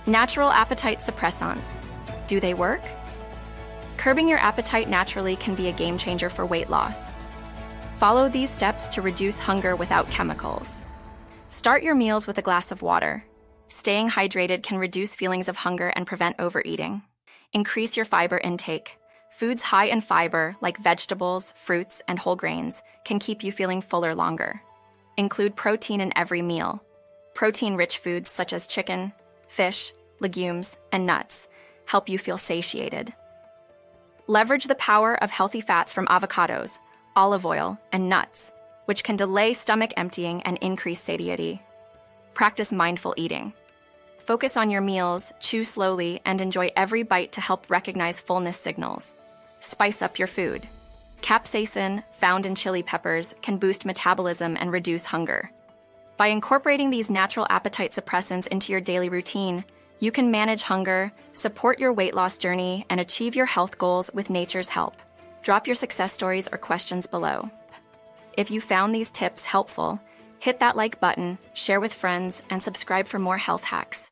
Natural appetite suppressants. Do they work? Curbing your appetite naturally can be a game changer for weight loss. Follow these steps to reduce hunger without chemicals. Start your meals with a glass of water. Staying hydrated can reduce feelings of hunger and prevent overeating. Increase your fiber intake. Foods high in fiber, like vegetables, fruits, and whole grains, can keep you feeling fuller longer. Include protein in every meal. Protein-rich foods such as chicken, fish, legumes, and nuts help you feel satiated. Leverage the power of healthy fats from avocados, olive oil, and nuts, which can delay stomach emptying and increase satiety. Practice mindful eating. Focus on your meals, chew slowly, and enjoy every bite to help recognize fullness signals. Spice up your food. Capsaicin, found in chili peppers, can boost metabolism and reduce hunger. By incorporating these natural appetite suppressants into your daily routine, you can manage hunger, support your weight loss journey, and achieve your health goals with nature's help. Drop your success stories or questions below. If you found these tips helpful, hit that like button, share with friends, and subscribe for more health hacks.